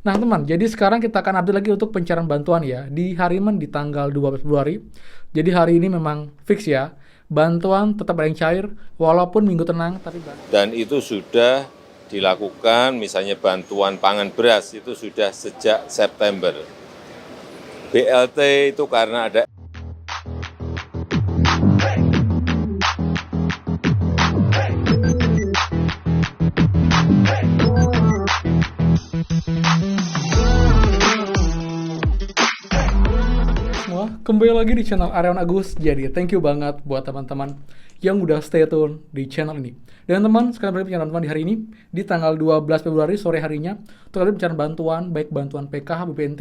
Nah teman, jadi sekarang kita akan update lagi untuk pencarian bantuan ya di Hariman di tanggal 12 Februari. Jadi hari ini memang fix ya, bantuan tetap ada yang cair walaupun minggu tenang tapi dan itu sudah dilakukan, misalnya bantuan pangan beras itu sudah sejak September. BLT itu karena ada semua, kembali lagi di channel Aryawan Agus. Jadi thank you banget buat teman-teman yang udah stay tune di channel ini. Dan teman, sekalian berarti teman di hari ini di tanggal 12 Februari sore harinya untuk kalian bicara bantuan, baik bantuan PKH, BPNT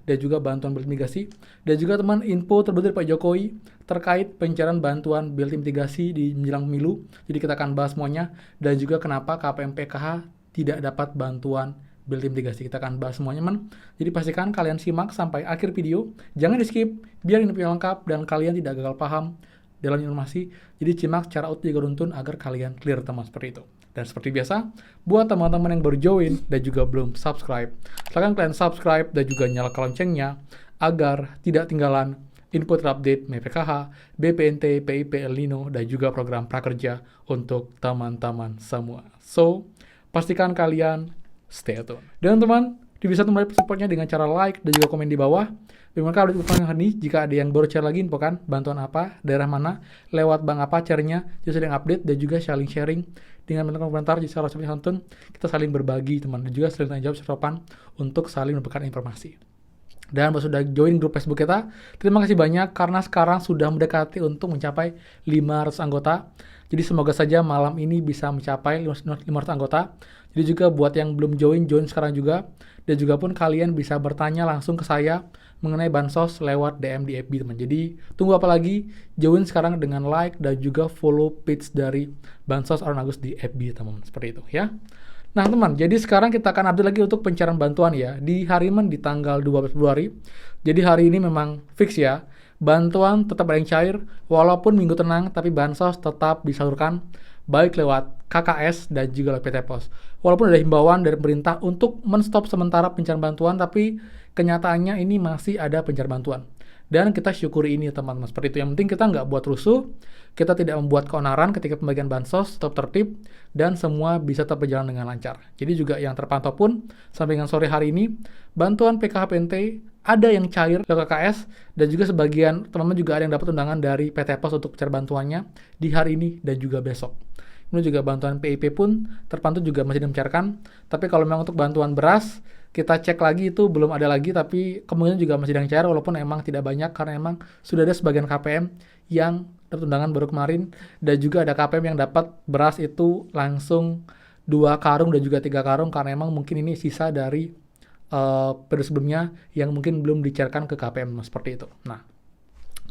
dan juga bantuan BLT mitigasi, dan juga teman info terbaru dari Pak Jokowi terkait pencarian bantuan BLT mitigasi di menjelang pemilu. Jadi kita akan bahas semuanya dan juga kenapa KPM PKH tidak dapat bantuan BLT mitigasi. Kita akan bahas semuanya, teman. Jadi pastikan kalian simak sampai akhir video. Jangan di skip, biar ini video lengkap dan kalian tidak gagal paham dalam informasi. Jadi simak secara utuh juga runtun agar kalian clear, teman, seperti itu. Dan seperti biasa, buat teman-teman yang baru join dan juga belum subscribe, silahkan kalian subscribe dan juga nyalakan loncengnya agar tidak tinggalan info terupdate PKH, BPNT, PIP, El Nino, dan juga program prakerja untuk teman-teman semua. So, pastikan kalian stay tune. Dan teman, bisa mulai supportnya dengan cara like dan juga komen di bawah. Terima kasih udah hari ini. Jika ada yang baru share lagi info kan, bantuan apa, daerah mana, lewat bank apa caranya, jadi sering update dan juga sharing dengan teman-teman komentar. Jadi salah satunya nonton, kita saling berbagi teman dan juga saling tanya jawab seropan untuk saling memberikan informasi. Dan buat sudah join grup Facebook kita, terima kasih banyak karena sekarang sudah mendekati untuk mencapai 500 anggota. Jadi semoga saja malam ini bisa mencapai 500 anggota. Jadi juga buat yang belum join sekarang juga. Dan juga pun kalian bisa bertanya langsung ke saya mengenai bansos lewat DM di FB, teman. Jadi tunggu apa lagi? Join sekarang dengan like dan juga follow page dari Bansos Aryawan Agus di FB, teman. Seperti itu ya. Nah teman, jadi sekarang kita akan update lagi untuk pencarian bantuan ya di Hariman di tanggal 12 Februari. Jadi hari ini memang fix ya, bantuan tetap ada yang cair walaupun minggu tenang tapi bansos tetap disalurkan baik lewat KKS dan juga lewat PT Pos. Walaupun ada himbauan dari pemerintah untuk menstop sementara pencarian bantuan, tapi kenyataannya ini masih ada pencarian bantuan. Dan kita syukuri ini teman-teman, seperti itu. Yang penting kita nggak buat rusuh, kita tidak membuat keonaran ketika pembagian bansos, tetap tertib, dan semua bisa tetap berjalan dengan lancar. Jadi juga yang terpantau pun, sampai dengan sore hari ini, bantuan PKH PNT ada yang cair ke KKS, dan juga sebagian teman-teman juga ada yang dapat undangan dari PT Pos untuk mencari bantuannya di hari ini dan juga besok. Kemudian juga bantuan PIP pun terpantau juga masih dimencarkan, tapi kalau memang untuk bantuan beras, kita cek lagi itu belum ada lagi, tapi kemungkinan juga masih ada yang cair walaupun emang tidak banyak karena emang sudah ada sebagian KPM yang dapat undangan baru kemarin, dan juga ada KPM yang dapat beras itu langsung 2 karung dan juga 3 karung karena emang mungkin ini sisa dari periode sebelumnya yang mungkin belum dicairkan ke KPM seperti itu. Nah,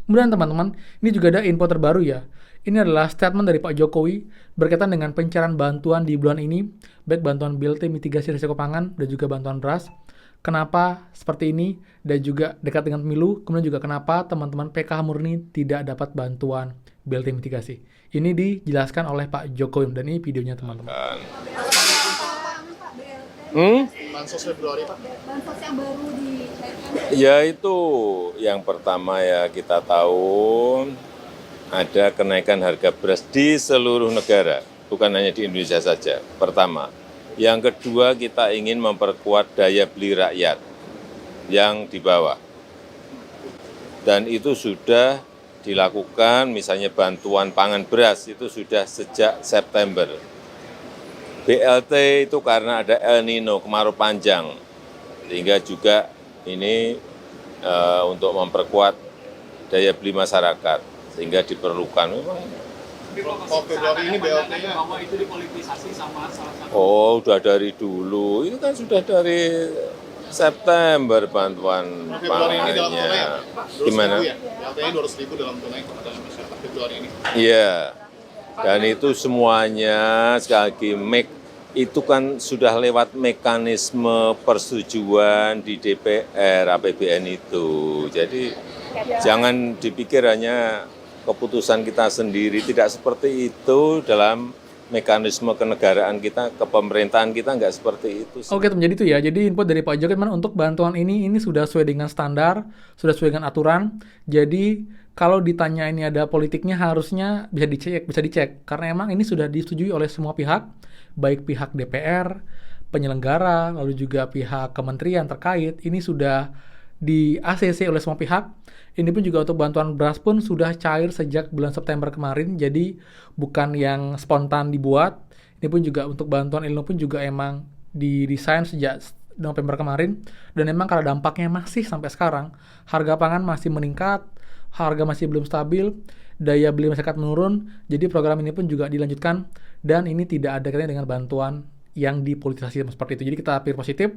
kemudian teman-teman, ini juga ada info terbaru ya. Ini adalah statement dari Pak Jokowi berkaitan dengan pencarian bantuan di bulan ini, baik bantuan BLT mitigasi risiko pangan dan juga bantuan beras. Kenapa seperti ini dan juga dekat dengan pemilu, kemudian juga kenapa teman-teman PKH murni tidak dapat bantuan BLT mitigasi. Ini dijelaskan oleh Pak Jokowi dan ini videonya teman-teman. Bansos Februari, Pak. Bansos yang baru dicairkan. Ya itu yang pertama ya, kita tahu ada kenaikan harga beras di seluruh negara, bukan hanya di Indonesia saja. Pertama. Yang kedua, kita ingin memperkuat daya beli rakyat yang di bawah. Dan itu sudah dilakukan, misalnya bantuan pangan beras itu sudah sejak September. BLT itu karena ada El Nino, kemarau panjang, sehingga juga ini untuk memperkuat daya beli masyarakat, sehingga diperlukan. Oh, Februari ini BLT-nya bahwa itu dipolitisasi sama salah satu. Oh, udah dari dulu. Itu kan sudah dari September bantuan Februari ini dalam tunai ya? pangannya. Gimana? Ya? BLT-nya 200.000 dalam tunai kepada masyarakat Februari ini. Iya. Dan itu semuanya sekali lagi itu kan sudah lewat mekanisme persetujuan di DPR APBN itu. Jadi jangan dipikir hanya keputusan kita sendiri, tidak seperti itu dalam mekanisme kenegaraan kita, kepemerintahan kita nggak seperti itu. Oke, jadi itu ya. Jadi input dari Pak Jokowi memang untuk bantuan ini sudah sesuai dengan standar, sudah sesuai dengan aturan. Jadi kalau ditanya ini ada politiknya harusnya bisa dicek karena emang ini sudah disetujui oleh semua pihak, baik pihak DPR, penyelenggara, lalu juga pihak kementerian terkait. Ini sudah di ACC oleh semua pihak. Ini pun juga untuk bantuan beras pun sudah cair sejak bulan September kemarin, jadi bukan yang spontan dibuat. Ini pun juga untuk bantuan ilmu pun juga emang didesain sejak November kemarin, dan emang karena dampaknya masih sampai sekarang, harga pangan masih meningkat, harga masih belum stabil, daya beli masyarakat menurun, jadi program ini pun juga dilanjutkan, dan ini tidak ada kaitannya dengan bantuan yang dipolitisasi seperti itu. Jadi kita pikir positif.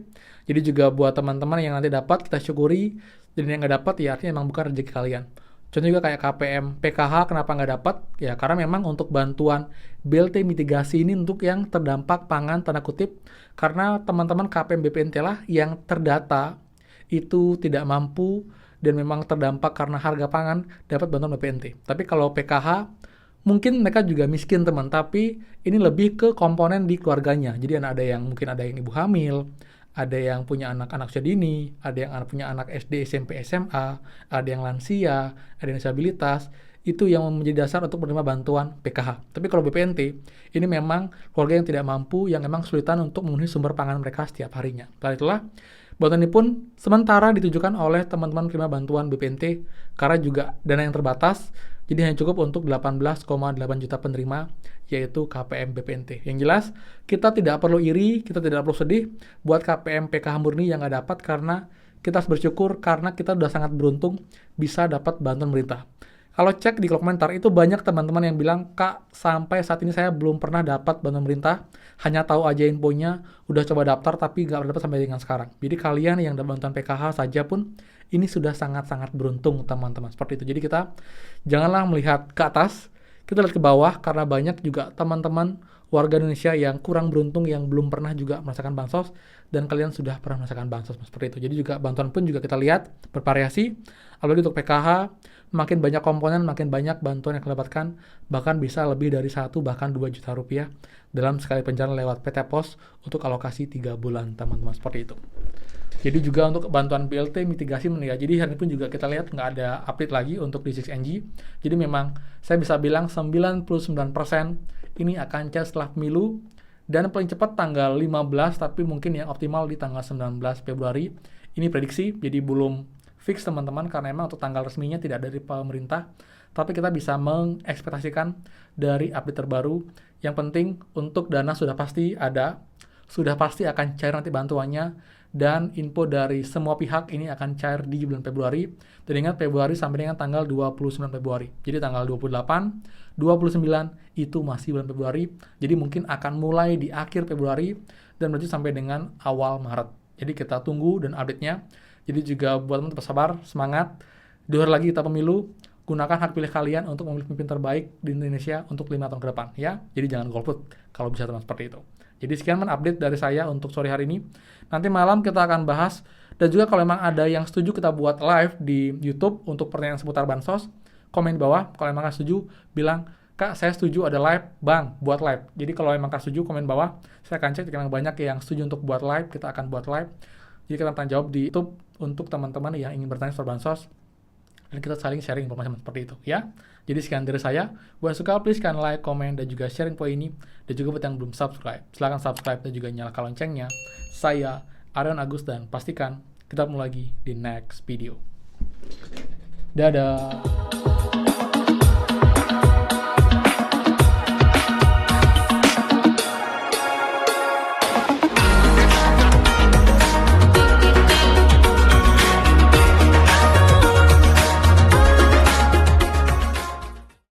Jadi juga buat teman-teman yang nanti dapat, kita syukuri. Dan yang nggak dapat ya artinya memang bukan rezeki kalian. Contoh juga kayak KPM, PKH kenapa nggak dapat? Ya karena memang untuk bantuan BLT mitigasi ini untuk yang terdampak pangan tanda kutip. Karena teman-teman KPM BPNT lah yang terdata itu tidak mampu dan memang terdampak karena harga pangan dapat bantuan BPNT. Tapi kalau PKH mungkin mereka juga miskin teman, tapi ini lebih ke komponen di keluarganya. Jadi ada yang mungkin ada yang ibu hamil, ada yang punya anak-anak usia dini, ada yang punya anak SD, SMP, SMA, ada yang lansia, ada yang disabilitas. Itu yang menjadi dasar untuk menerima bantuan PKH. Tapi kalau BPNT, ini memang keluarga yang tidak mampu, yang memang kesulitan untuk memenuhi sumber pangan mereka setiap harinya. Setelah itulah, bantuan ini pun sementara ditujukan oleh teman-teman penerima bantuan BPNT karena juga dana yang terbatas, jadi hanya cukup untuk 18,8 juta penerima, yaitu KPM BPNT. Yang jelas, kita tidak perlu iri, kita tidak perlu sedih buat KPM PKH murni yang nggak dapat karena kita harus bersyukur karena kita sudah sangat beruntung bisa dapat bantuan pemerintah. Kalau cek di kolom komentar, itu banyak teman-teman yang bilang, Kak, sampai saat ini saya belum pernah dapat bantuan pemerintah, hanya tahu aja infonya, udah coba daftar tapi nggak dapat sampai dengan sekarang. Jadi kalian yang dapat bantuan PKH saja pun, ini sudah sangat-sangat beruntung teman-teman. Seperti itu. Jadi kita janganlah melihat ke atas, kita lihat ke bawah karena banyak juga teman-teman warga Indonesia yang kurang beruntung yang belum pernah juga merasakan bansos dan kalian sudah pernah merasakan bansos seperti itu. Jadi juga bantuan pun juga kita lihat bervariasi. Apalagi untuk PKH, makin banyak komponen, makin banyak bantuan yang kalian dapatkan, bahkan bisa lebih dari 1 bahkan 2 juta rupiah dalam sekali pencarian lewat PT Pos untuk alokasi 3 bulan teman-teman seperti itu. Jadi juga untuk bantuan BLT mitigasi ya. Jadi hari ini pun juga kita lihat nggak ada update lagi untuk di 6NG. Jadi memang saya bisa bilang 99% ini akan cair setelah pemilu dan paling cepat tanggal 15 tapi mungkin yang optimal di tanggal 19 Februari. Ini prediksi jadi belum fix teman-teman karena memang untuk tanggal resminya tidak dari pemerintah. Tapi kita bisa mengekspektasikan dari update terbaru. Yang penting untuk dana sudah pasti ada, sudah pasti akan cair nanti bantuannya. Dan info dari semua pihak ini akan cair di bulan Februari. Dan ingat Februari sampai dengan tanggal 29 Februari. Jadi tanggal 28, 29 itu masih bulan Februari. Jadi mungkin akan mulai di akhir Februari dan berlanjut sampai dengan awal Maret. Jadi kita tunggu dan update-nya. Jadi juga buat teman-teman tetap sabar, semangat. 2 hari lagi kita pemilu. Gunakan hak pilih kalian untuk memilih pemimpin terbaik di Indonesia untuk 5 tahun ke depan. Ya, jadi jangan golput kalau bisa teman seperti itu. Jadi sekian update dari saya untuk sore hari ini. Nanti malam kita akan bahas. Dan juga kalau memang ada yang setuju kita buat live di YouTube untuk pertanyaan seputar bansos, komen di bawah. Kalau memang setuju, bilang, Kak, saya setuju ada live, Bang, buat live. Jadi kalau memang Kak setuju, komen di bawah. Saya akan cek, memang banyak yang setuju untuk buat live, kita akan buat live. Jadi kita akan jawab di YouTube untuk teman-teman yang ingin bertanya soal bansos. Dan kita saling sharing informasi seperti itu, ya. Jadi sekian dari saya. Buat suka, please kan like, komen, dan juga share info ini. Dan juga buat yang belum subscribe, silahkan subscribe dan juga nyalakan loncengnya. Saya, Arion Agus, dan pastikan kita ketemu lagi di next video. Dadah!